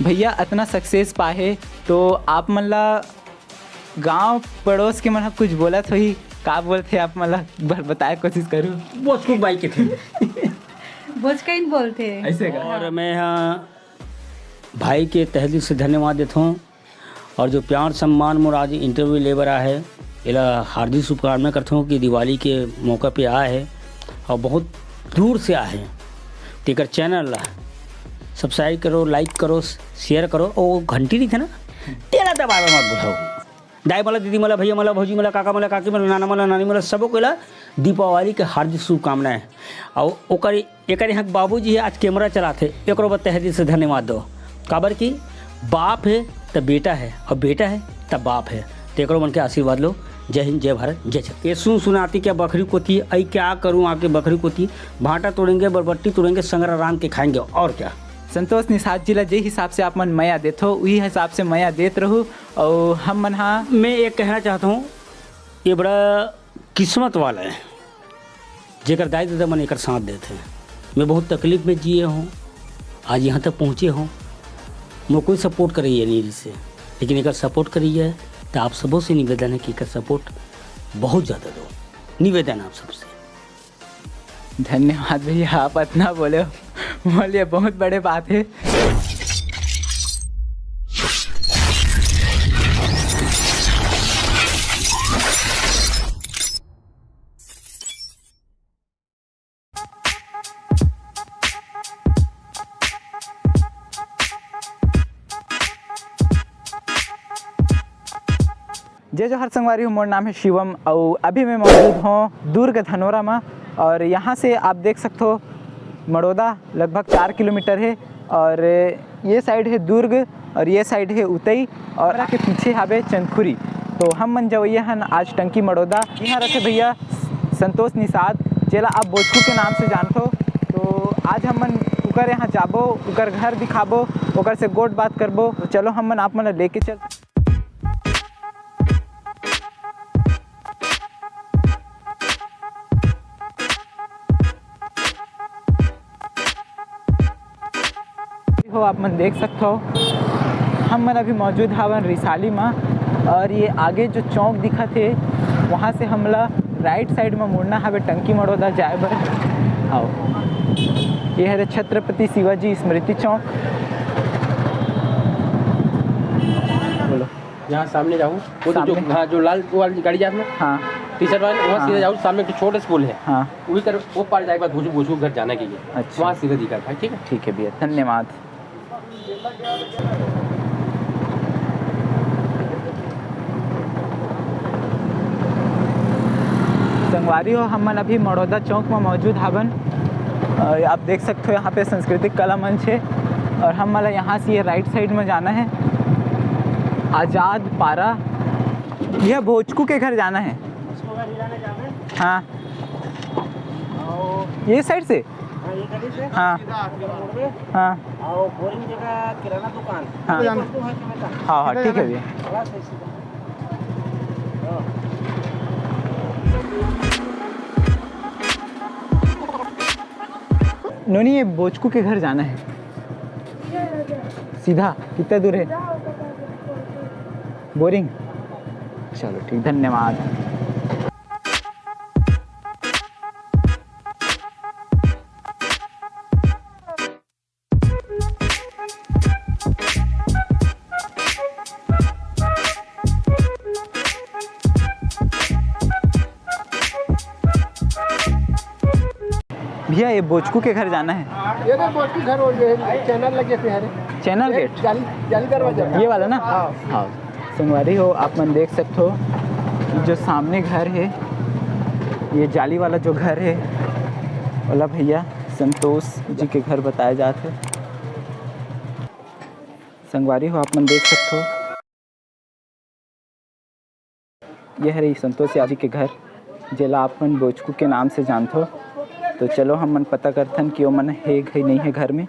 भैया इतना सक्सेस पाए तो आप मतलब गांव पड़ोस के मतलब कुछ बोला तो ही का बोलते आप मतलब बताए कोशिश करूँ। बोचकू बाई के थे बोझ कहीं बोलते ऐसे का और मैं यहाँ भाई के तहे दिल से धन्यवाद देता हूँ और जो प्यार सम्मान मोर आज इंटरव्यू ले रहा है इला हार्दिक शुभकामना करता हूँ कि दिवाली के मौका पे आया है और बहुत दूर से आए हैं। तेकर चैनल सब्सक्राइब करो, लाइक करो, शेयर करो और वो घंटी नहीं थे ना तेरा दबाव मत बुझाओ। दाई मला, दीदी मला, भैया मला, भौजी मला, काका मला, काकी मला, नाना मला, नानी मला, सबको केला दीपावली के हार्दिक शुभकामनाएं। और ओकर एक यहाँ बाबूजी है आज कैमरा चलाते एक तहे दिल से धन्यवाद दो। काबर की बाप है तब बेटा है और बेटा है तब बाप है। तो एक मन के आशीर्वाद लो। जय हिंद, जय भारत, जय छठ। ये सुनाती क्या बकरी को थी, आई क्या करूँ आके बकरी को थी, भाटा तोड़ेंगे, बरबट्टी तोड़ेंगे, संगरा राम के खाएंगे और क्या। संतोष निषाद जिला जे हिसाब से आप मन माया देते वही हिसाब से माया देत रहूँ। और हम मन हाँ मैं एक कहना चाहता हूँ ये बड़ा किस्मत वाला है जेकर दाई दादा मन एक साथ देते हैं। मैं बहुत तकलीफ में जिए हूँ, आज यहाँ तक पहुँचे हूँ। मैं कोई सपोर्ट करिए नहीं से, लेकिन एक सपोर्ट करिए तो आप सबों से निवेदन है कि एक सपोर्ट बहुत ज़्यादा दो। निवेदन आप सबसे। धन्यवाद भैया, आप इतना बोले बोलिए बहुत बड़े बात है। जय जोहर संगवारी हूँ, मोर नाम है शिवम और अभी मैं मौजूद हूँ दुर्ग धनोरा में। और यहाँ से आप देख सकते हो मड़ौदा लगभग 4 किलोमीटर है और ये साइड है दुर्ग और ये साइड है उतई और के पीछे हावे चंदखुरी। तो हम मन जवैया हन आज टंकी मड़ौदा। यहाँ रखे भैया संतोष निषाद जेला आप बोचकू के नाम से जानते हो। तो आज हम मन उकर यहाँ जाबो, उकर घर दिखाबो, उकर से गोट बात करबो। तो चलो हम मन आप मन लेके चल। हो आप मन देख सकते हो हम मन अभी मौजूद हवन रिसाली में और ये आगे जो चौक दिखा थे वहाँ से हमला राइट साइड में मुड़ना हवे टंकी मड़ौदा जाए बर। आओ ये है छत्रपति शिवाजी स्मृति चौक। बोलो यहाँ सामने जाऊँ वो तो जो हाँ जो लाल वाली गाड़ी जाती है हाँ टीचर वाले वहाँ सीधे जाऊँ। सामने एक छोटा स्कूल है हाँ वही कर वो पार जाएगा भूजू घर जाने के लिए। अच्छा। वहाँ सीधे दिखा था। ठीक है, ठीक है भैया, धन्यवाद। संगवारी हो हम मन अभी मड़ौदा चौक में मौजूद हवन। आप देख सकते हो यहाँ पे सांस्कृतिक कला मंच है और हम मतलब यहाँ से ये राइट साइड में जाना है आज़ाद पारा। यह भोजकू के घर जाना है। हाँ ये साइड से हाँ हाँ किराना दुकान हाँ हाँ ठीक है भैया। नोनी ये बोचकू के घर जाना है सीधा, कितना दूर है? बोरिंग। चलो ठीक, धन्यवाद। भैया ये बोचकू के घर जाना है। ये तो बोचकू घर और ये चैनल लगे थे हरे चैनल गेट जाली दरवाजा ये वाला ना। हाँ संगवारी हो आप मन देख सकते हो जो सामने घर है ये जाली वाला जो घर है वाला भैया संतोष जी के घर बताया जाते हैं। संगवारी हो आप मन देख सकते हो यह है संतोष यादव के घर जेला आप मन बोचकू के नाम से जानते हो। तो चलो हम मन पता करथन कि वो मन है कि नहीं है घर में।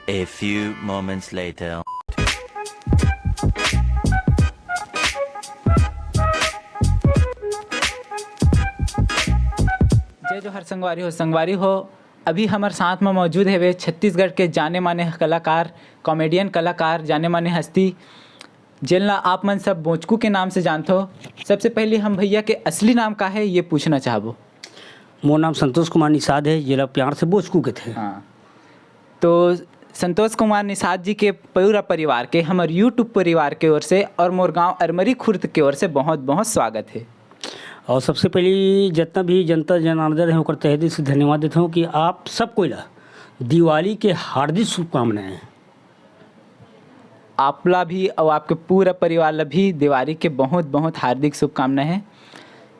A few moments later. जय जोहर संगवारी हो। संगवारी हो अभी हमारे साथ में मौजूद है वे छत्तीसगढ़ के जाने माने कलाकार, कॉमेडियन कलाकार, जाने माने हस्ती, जिनला आप मन सब बोचकू के नाम से जानते हो। सबसे पहले हम भैया के असली नाम का है ये पूछना चाहबो। मोर नाम संतोष कुमार निषाद है, जिला प्यार से बोचकू के थे। हाँ, तो संतोष कुमार निषाद जी के पूरा परिवार के, हमारे यूट्यूब परिवार के ओर से और मोर गाँव अरमरी खुर्द के ओर से बहुत बहुत स्वागत है। और सबसे पहले जितना भी जनता जनार्दन है ओकर तहे दिल से धन्यवाद देता हूँ कि आप सबको ला दिवाली के हार्दिक शुभकामनाएं। आपला भी और आपके पूरा परिवार ला भी दिवाली के बहुत बहुत हार्दिक शुभकामनाएं हैं।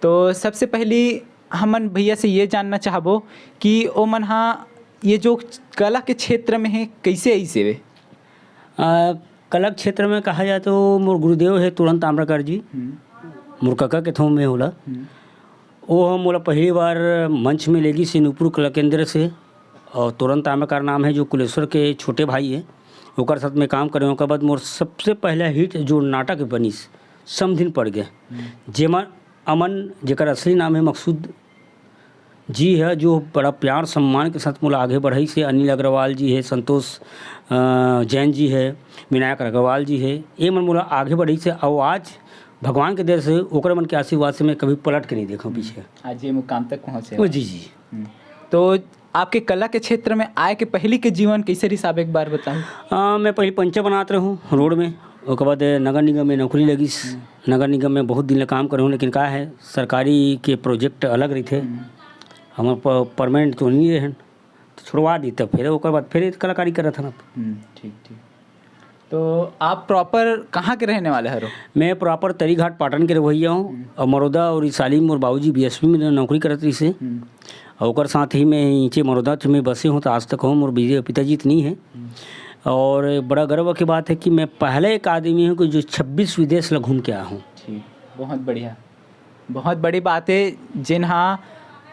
तो सबसे पहले हमन भैया से ये जानना चाहबो कि ओ मन हाँ ये जो कला के क्षेत्र में है कैसे ऐसे वे? कला क्षेत्र में कहा जाए तो मोर गुरुदेव है तुरंत ताम्रकार जी, मोर काका के थों में होला। वो हम मोला पहली बार मंच में लेगी से नूपुर कला केंद्र से, और तुरंत ताम्रकार नाम है जो कुलेश्वर के छोटे भाई है, ओकर साथ में काम करे। ओकर बाद मोर सबसे पहला हिट जो नाटक बनी समधिन पड़ गए, जेमा अमन जेकर असली नाम है मकसूद जी है, जो बड़ा प्यार सम्मान के साथ मोला आगे बढ़ाई से। अनिल अग्रवाल जी है, संतोष जैन जी है, विनायक अग्रवाल जी है, ये मन मोला आगे बढ़ाई से। और आज भगवान के देर से ओकर मन के आशीर्वाद से मैं कभी पलट के नहीं देखा पीछे, आज ये मुकाम तक पहुँचे। जी जी। तो आपके कला के क्षेत्र में आए के पहले के जीवन कैसे रही साहब, एक बार बताओ। मैं पहले पंचा बनाते रहूँ रोड में, उसके बाद नगर निगम में नौकरी लगी। नगर निगम में बहुत दिन काम करे हूँ, लेकिन का है सरकारी के प्रोजेक्ट अलग रही थे, हमारे परमानेंट तो नहीं रहे, तो छुड़वा दी। तब फिर उसके बाद फिर कलाकारी कर रहा था ना। ठीक ठीक। तो आप प्रॉपर कहाँ के रहने वाले हरो? मैं प्रॉपर तरीघाट पाटन के रवैया हूँ, और मरोदा और सालीम और बाबूजी बीएसपी में नौकरी करत रही से। और साथ ही मैं नीचे मरोदा में बसे हूँ तो आज तक हूँ। मोर पिताजी तो नहीं है, और बड़ा गर्व की बात है कि मैं पहला एक आदमी हूँ कि जो 26 विदेश घूम के आया हूँ। ठीक, बहुत बढ़िया, बहुत बड़ी बात है। जिन हाँ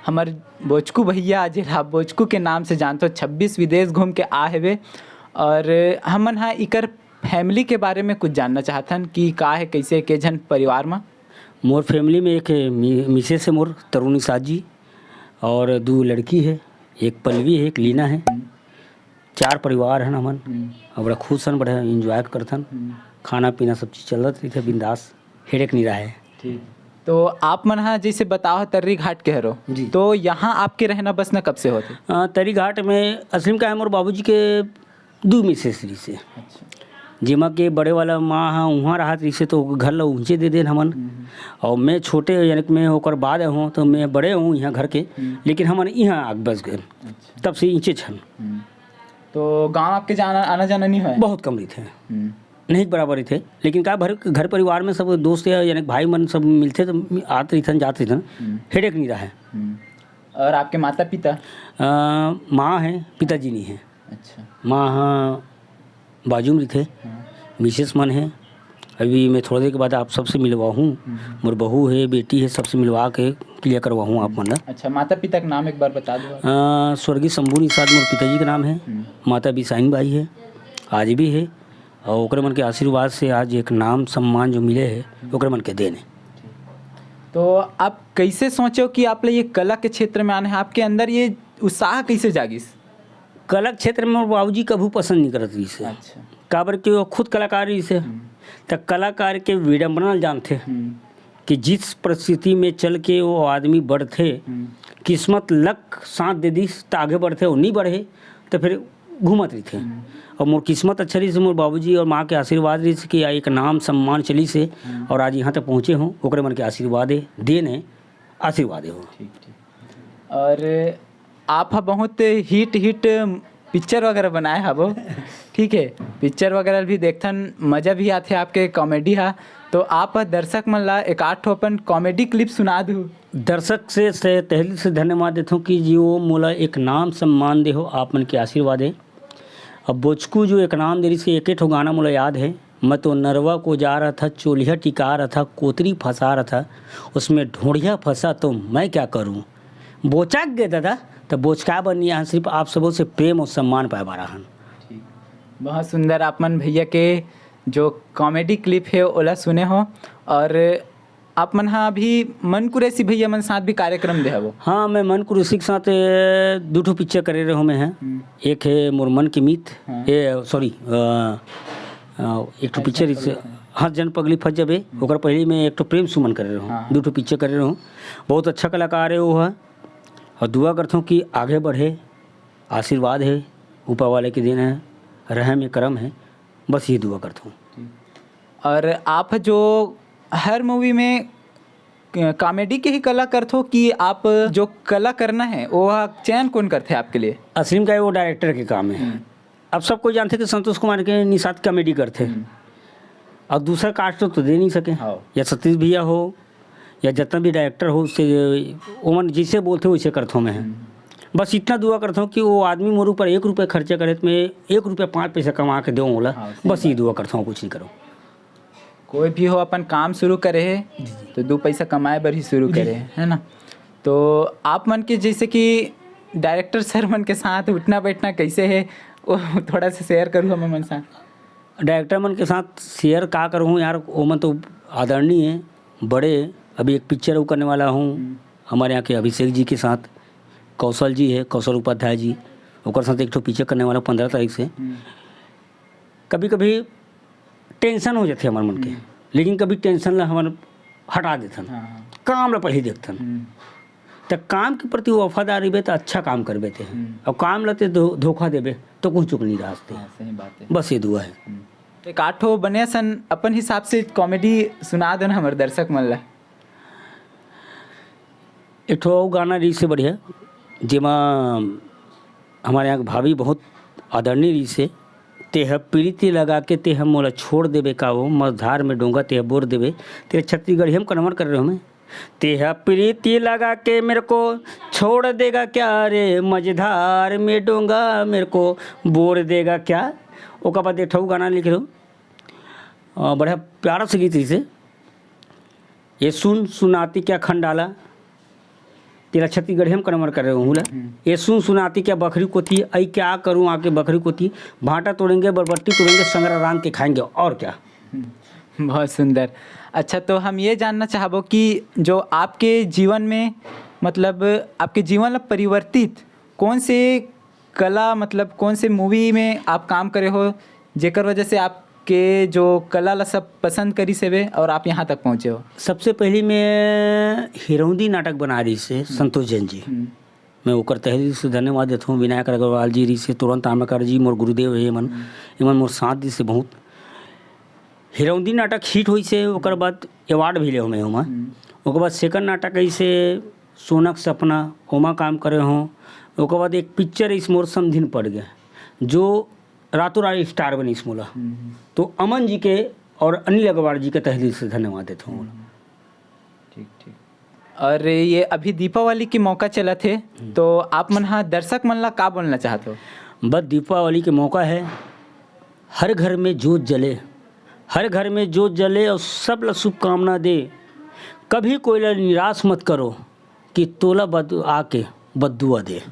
हमारे बोचकू भैया जिला बोचकू के नाम से जानते हो, 26 विदेश घूम के आ है। और हमन हाँ इकर फैमिली के बारे में कुछ जानना चाहतन कि का है, कैसे के जन परिवार में? मोर फैमिली में एक मिसेस है मोर तरुणी साथ जी, और 2 लड़की है, एक पल्लवी है, एक लीना है। 4 परिवार हैं हमन, और बड़ा खुश हन, बड़ा इंजॉय करथन। खाना पीना सब चीज़ चलत रही थे, बिंदास, हेडेक नहीं रहा है। ठीक। तो आप मन हाँ जैसे बताओ तर्री घाट के हरो जी, तो यहाँ आपके रहना बसना कब से होते? तरी घाट में असलिम का है मोर बाबूजी के 2 मिसेस रही से। अच्छा। जिमा के बड़े वाला माँ हाँ वहाँ रहा रही से, तो घर ला ऊँचे दे देन हमन। और मैं छोटे यानी कि मैं होकर बाद हूँ, तो मैं बड़े हूँ यहाँ घर के, लेकिन हमन यहाँ आग बस गए। अच्छा। तब से नीचे छन। तो गांव आपके जाना आना जाना नहीं है? बहुत कम रही थे, नहीं बराबर ही थे, लेकिन का घर परिवार में सब दोस्त यानी भाई मन सब मिलते तो आते रही थे, जाते थे, हेडेक नहीं रहा है। और आपके माता पिता? माँ है, पिताजी नहीं है। अच्छा। माँ हाँ बाजू में थे, मिसेस मन है। अभी मैं थोड़ी देर के बाद आप सबसे मिलवा हूँ, मोर बहू है, बेटी है, सबसे मिलवा के क्लियर करवा हूँ आप मन। अच्छा, माता पिता का नाम एक बार बता दो। स्वर्गीय शंभू निषाद मोर पिताजी का नाम है, माता बिसाइन बाई है, आज भी है। और ओकरे मन के आशीर्वाद से आज एक नाम सम्मान जो मिले है, ओकरे मन के देन है। तो आप कैसे सोचो कि आप ये कला के क्षेत्र में आने हैं? आपके अंदर ये उत्साह कैसे जागिस? कला क्षेत्र में बाबूजी कभी पसंद नहीं करत रही से। अच्छा। काबर कि वो खुद कलाकार रही से, तो कलाकार के विडम्बना जानते कि जिस परिस्थिति में चल के वो आदमी बढ़ते, किस्मत लक साथ दे दी तो आगे बढ़ते, और नहीं बढ़े तो फिर घूमत रही थे। और मोर किस्मत अच्छा रही से, मोर बाबूजी और माँ के आशीर्वाद रही से कि एक नाम सम्मान चली से, और आज यहाँ तक पहुँचे हों, ओकरे मन के आशीर्वाद है, देन है, आशीर्वाद है। ठीक ठीक। और आप बहुत हिट पिक्चर वगैरह बनाए हबो, ठीक है, पिक्चर वगैरह भी देखथन, मज़ा भी आते आपके कॉमेडी हा। तो आप दर्शक मन ला एक आठ अपन कॉमेडी क्लिप सुना दू। दर्शक से तहली से धन्यवाद देता हूँ कि जो मोला एक नाम सम्मान दे हो, आप मन के आशीर्वाद है। अब बोचकू जो एक नाम दे रही से, एक ठो गाना मोला याद है, मैं तो नरवा को जा रहा था, चोलिया टिका रहा था, कोतरी फंसा रहा था, उसमें ढोड़िया फंसा तो मैं क्या करूँ, बोचाक गए दादा, तो बोचका बन यहाँ सिर्फ आप सबों से प्रेम और सम्मान पाए बारा हन। ठीक, बहुत सुंदर आप मन भैया के जो कॉमेडी क्लिप है ओला सुने हो। और आप मन हाँ अभी मन कुरेसी भैया मन साथ भी कार्यक्रम दे हवो। हाँ, मैं मन कुरुसी के साथ दो ठो पिक्चर करे रहो में है। एक है मोर मन की मीत, ये सॉरी एक ठो पिक्चर इस हाँ जन पगली फंस जबे, ओकर पहले मैं एक ठो प्रेम सुमन करे रहो, दो ठो पिक्चर करे रहो। बहुत अच्छा कलाकार है वो है, और दुआ करता हूँ कि आगे बढ़े। आशीर्वाद है, ऊपर वाले के दिन है, रहम है, करम है, बस ये दुआ करता हूँ। और आप जो हर मूवी में कॉमेडी के ही कला करते हो कि आप जो कला करना है वो चयन कौन करते हैं आपके लिए? असलीम का वो डायरेक्टर के काम है। अब सबको जानते कि संतोष कुमार के निषाद कॉमेडी करते हैं, और दूसरा कास्ट तो दे नहीं सके। या सतीश भैया हो या जितना भी डायरेक्टर हो, उससे ओमन जिसे बोलते हो वैसे करता हूँ मैं। बस इतना दुआ करता हूँ कि वो आदमी मोर ऊपर 1 रुपये खर्चा करे तो मैं 1 रुपया 5 पैसा कमा के दूँ बोला। बस ये दुआ करता हूँ, कुछ नहीं करो। कोई भी हो अपन काम शुरू करे है तो 2 पैसा कमाए बर ही शुरू करे है ना। तो आप मन के जैसे कि डायरेक्टर सर मन के साथ उठना बैठना कैसे है वो थोड़ा सा शेयर करूँ हम मन साथ। डायरेक्टर मन के साथ शेयर का करूँ यार, वो मन तो आदरणीय है, बड़े। अभी एक पिक्चर वो करने वाला हूँ हमारे यहाँ के अभिषेक जी के साथ, कौशल जी है, कौशल उपाध्याय जी, ओकर साथ एक ठो पिक्चर करने वाला 15 तारीख से। कभी कभी टेंशन हो जाते हमारे मन के, लेकिन कभी टेंशन ला हमारे हटा देथन, काम ला पहले देखथन। तो काम के प्रति वफादारी बे तो अच्छा काम करबे थे, और काम लते धोखा देबे तो कुछ चुक नहीं रास्ते। सही बात है, बस ये दुआ है। एक 8 ठो बने सन अपन हिसाब से कॉमेडी सुना दो ना हमारे दर्शक मन ला। एक ठो गाना री से बढ़िया, जेमा हमारे यहाँ भाभी बहुत आदरणीय री से, तेह प्रीति लगा के तेह मोला छोड़ देबे का वो मझधार में डोंगा तेह बोर देबे। तेरे छत्तीसगढ़ी हम कन्वर्ट कर रहे हो मैं। तेह प्रीति लगा के मेरे को छोड़ देगा क्या रे, मझधार में डोंगा मेरे को बोर देगा क्या। ओका बाद एक ठो गाना लिख लो, बढ़िया प्यारा से गीत इसे, ये सुन सुनाती क्या खंडाला, तेरा छत्तीसगढ़ी हम कन्वर्ट कर रहे हूँ। ये सुन सुनाती क्या बकरी को थी, आई क्या करूँ आके बकरी को थी, भाटा तोड़ेंगे बरबट्टी तोड़ेंगे संगरा रांग के खाएंगे, और क्या। बहुत सुंदर। अच्छा, तो हम ये जानना चाहबो कि जो आपके जीवन में मतलब आपके जीवन में परिवर्तित कौन से कला मतलब कौन से मूवी में आप काम करे हो जेकर वजह से आपके जो कला ला सब पसंद करी सेवे और आप यहाँ तक पहुँचे हो? सबसे पहले मैं हिरौंदी नाटक बना रही से संतोष जैन जी, मैं ओकर तहे दिल से धन्यवाद देता हूँ। विनायक अग्रवाल जी री से, तुरंत आम्बेडकर जी मोर गुरुदेव है, इमन मोर साथ दी से बहुत। हिरौंदी नाटक हिट हुई से, ओकर बाद अवार्ड भी ले मैं ओमा। ओकर बाद सेकंड नाटक ऐसे सोनक सपना ओमा काम करे हों। ओकर बाद एक पिक्चर इस मोर समझिन पड़ गया जो रातों रात स्टार बनी इस मोला। तो अमन जी के और अनिल अग्रवाल जी के तहे दिल से धन्यवाद देता हूँ। ठीक ठीक। और ये अभी दीपावली के मौका चला थे तो आप मन हाँ दर्शक मन ला का बोलना चाहते हो? बस दीपावली के मौका है, हर घर में जोत जले, हर घर में जोत जले और सब ला शुभकामना दे। कभी कोई ला निराश मत करो कि तोला आके बद्दुआ दे।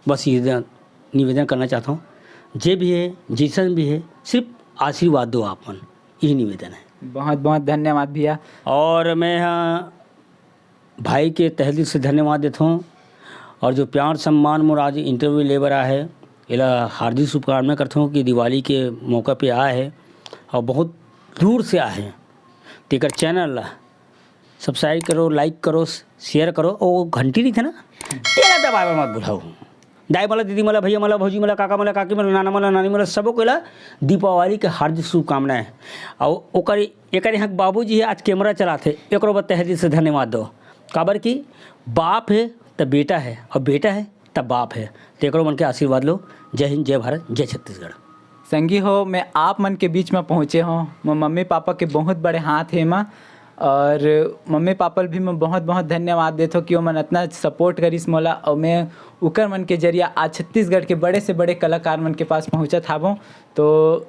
बस ये निवेदन करना चाहता हूँ। जे भी है जैसन भी है सिर्फ आशीर्वाद दो आप मन, यही निवेदन है। बहुत बहुत धन्यवाद भैया। और मैं यहाँ भाई के तहे दिल से धन्यवाद देता हूँ, और जो प्यार सम्मान मोर आज इंटरव्यू ले रहा है इला हार्दिक शुभकामना करता हूँ कि दिवाली के मौका पे आया है और बहुत दूर से आए हैं। तेकर चैनल ला सब्सक्राइब करो, लाइक करो, शेयर करो, और घंटी नहीं थे ना तेरा दबावे मत भूलाओ। दाई मला, दीदी मला, भैया मला, भौजी मला, काका मला, काकी मला, नाना मला, नानी मला, सबको कोला दीपावली के हार्दिक शुभकामनाएं। और ओकर एक यहाँ बाबूजी है आज कैमरा चलाते, एक तहे दिल से धन्यवाद दो। काबर की बाप है तब बेटा है और बेटा है तब बाप है, तो एक मन के आशीर्वाद लो। जय हिंद, जय भारत, जय छत्तीसगढ़। संगी हो, मैं आप मन के बीच में पहुँचे हूँ। मैं मम्मी पापा के बहुत बड़े हाथ है माँ, और मम्मी पापा भी मैं बहुत बहुत धन्यवाद देता हूँ कि वो मन इतना सपोर्ट करिस मोला, और मैं उकर मन के जरिया आज छत्तीसगढ़ के बड़े से बड़े कलाकार मन के पास पहुँचत हावों। तो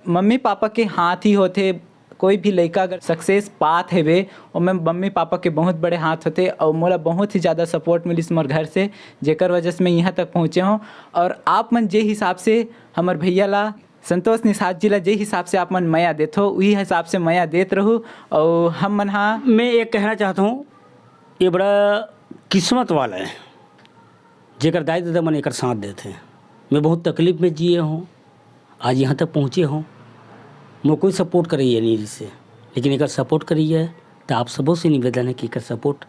मम्मी पापा के हाथ ही होते, कोई भी लड़का अगर सक्सेस पात है वे और मैं मम्मी पापा के बहुत बड़े हाथ होते, और मोला बहुत ही ज़्यादा सपोर्ट मिली मोर घर से, जेकर वजह से मैं यहाँ तक पहुँचे हूँ। और आप मन जे हिसाब से हमार भैया ला संतोष निषाद जी ला जे हिसाब से आप मन माया देथो वही हिसाब से माया देत रहू और हम मन हाँ मैं एक कहना चाहता हूँ, ये बड़ा किस्मत वाला है जेकर दाई दादा मन एक साथ देते हैं। मैं बहुत तकलीफ में जिए हूँ, आज यहाँ तक पहुँचे हूँ। मैं कोई सपोर्ट करिए नहीं जिससे, लेकिन एक सपोर्ट करिए तो आप सबों से निवेदन है कि एक सपोर्ट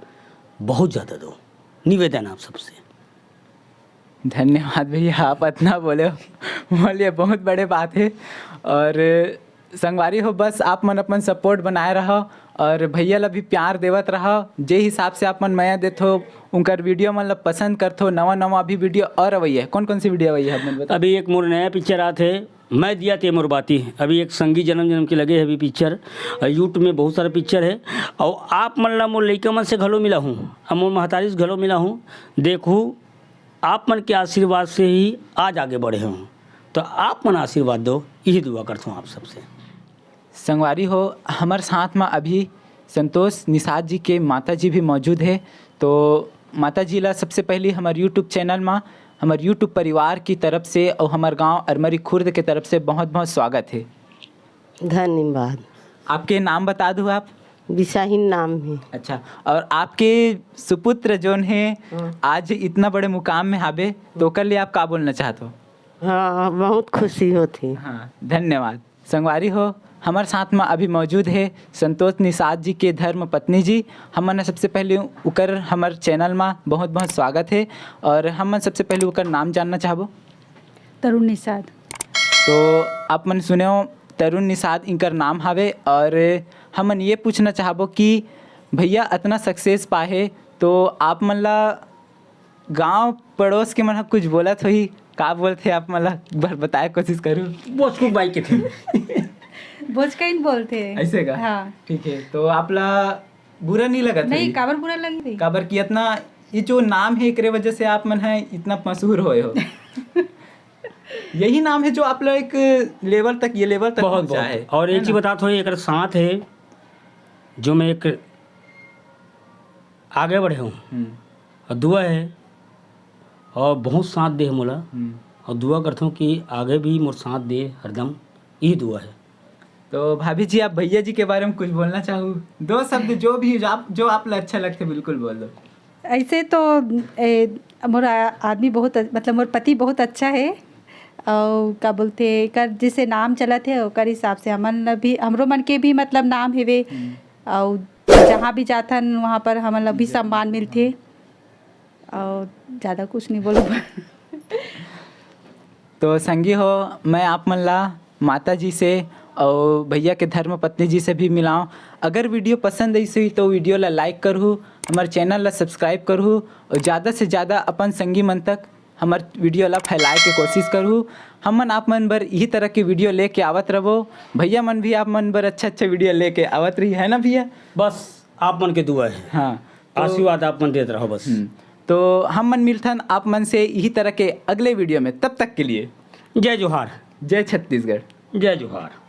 बहुत ज़्यादा दो, निवेदन आप सबसे। धन्यवाद भैया, आप इतना बोले हो बोलिए, बहुत बड़े बात है। और संगवारी हो, बस आप मन अपन सपोर्ट बनाए रहो और भैया ला भी प्यार देवत रहो। जे हिसाब से आप मन माया देथो उनकर वीडियो मन ला पसंद करथो। नवा नवा अभी वीडियो और अवई है, कौन कौन सी वीडियो अवई है मन बता। अभी एक मोर नया पिक्चर आते है, मैं दिया ते मोर बाती। अभी एक संगी जन्म जन्म के लगे है अभी पिक्चर, यूट्यूब में बहुत सारा पिक्चर है। और आप मन ला मोर लइका मन से घलो मिला हूँ, अब मोर महतारी से घलो मिला हूँ। देखूँ आप मन के आशीर्वाद से ही आज आगे बढ़े हूँ, तो आप मन आशीर्वाद दो, यही दुआ करता हूँ आप सबसे। संगवारी हो, हमारे साथ में अभी संतोष निषाद जी के माता जी भी मौजूद है। तो माता जी ला सबसे पहले हमारे यूट्यूब चैनल में हमारे यूट्यूब परिवार की तरफ से और हमारे गांव अरमरी खुर्द के तरफ से बहुत बहुत स्वागत है। धन्यवाद। आपके नाम बता दूँ आप? विशाहीन नाम है। अच्छा, और आपके सुपुत्र जोन है आज इतना बड़े मुकाम में हावे, तो ओकर लिए आप का बोलना चाहते हो? हाँ, बहुत खुशी होती। हाँ, धन्यवाद। संगवारी हो, हमारे साथ में अभी मौजूद है संतोष निषाद जी के धर्म पत्नी जी। हमने सबसे पहले उकर हमारे चैनल में बहुत बहुत स्वागत है और हम सबसे पहले उकर नाम जानना चाहबो। तरुण निषाद। तो आप मन सुने हो तरुण निषाद इनकर नाम हावे और हमन ये पूछना चाहबो कि भैया इतना सक्सेस पाए तो आप मन ला गाँव पड़ोस के मन कुछ बोलत होही, का बोलते आप मन ला बताए कोशिश करूँ। बोचकुक बाई के थे बोझ कहीं बोलते हैं ऐसे का? हाँ। ठीक है, तो आप ला बुरा नहीं लगा? नहीं, काबर बुरा लगी थी। काबर की इतना ये जो नाम है एकरे वजह से आप मन है इतना मशहूर होए हो। यही नाम है जो आप लोग एक लेवल तक, ये लेवल तक बहुत पहुंचा है। और एक चीज बता, थोड़ी एक साथ है जो मैं एक आगे बढ़े हूँ और दुआ है और बहुत साथ दे मोला और दुआ करता हूँ कि आगे भी मोर साथ दे हरदम, यही दुआ है। तो भाभी जी, आप भैया जी के बारे में कुछ बोलना चाहूँ? 2 शब्द जो भी जो आप ला अच्छा लगते बिल्कुल बोल दो। ऐसे तो मोर आदमी बहुत, मतलब मोर पति बहुत अच्छा है और का बोलते कर जिसे नाम चला थे ओकर हिसाब से हमन भी, हमरो मन के भी मतलब नाम हेवे और जहाँ भी जाथन वहाँ पर हमन भी सम्मान मिलते और ज़्यादा कुछ नहीं बोलो। तो संगी हो, मैं आप मन ला माता जी से और भैया के धर्म पत्नी जी से भी मिलाऊं। अगर वीडियो पसंद आई हुई तो वीडियो ला लाइक करूँ, हमारे चैनल ला सब्सक्राइब करूँ और ज़्यादा से ज़्यादा अपन संगी मन तक हमारे वीडियो ला फैलाए के कोशिश करूँ। हम मन आप मन बर यही तरह की वीडियो लेके आवत रहो। भैया मन भी आप मन बर अच्छा वीडियो लेके आवत रही है ना भैया? बस आप मन के दुआ है। हाँ, आशीर्वाद आप मन देते रहो बस। तो हम मन मिलथन आप मन से यही तरह के अगले वीडियो में। तब तक के लिए जय जोहार, जय छत्तीसगढ़, जय जोहार।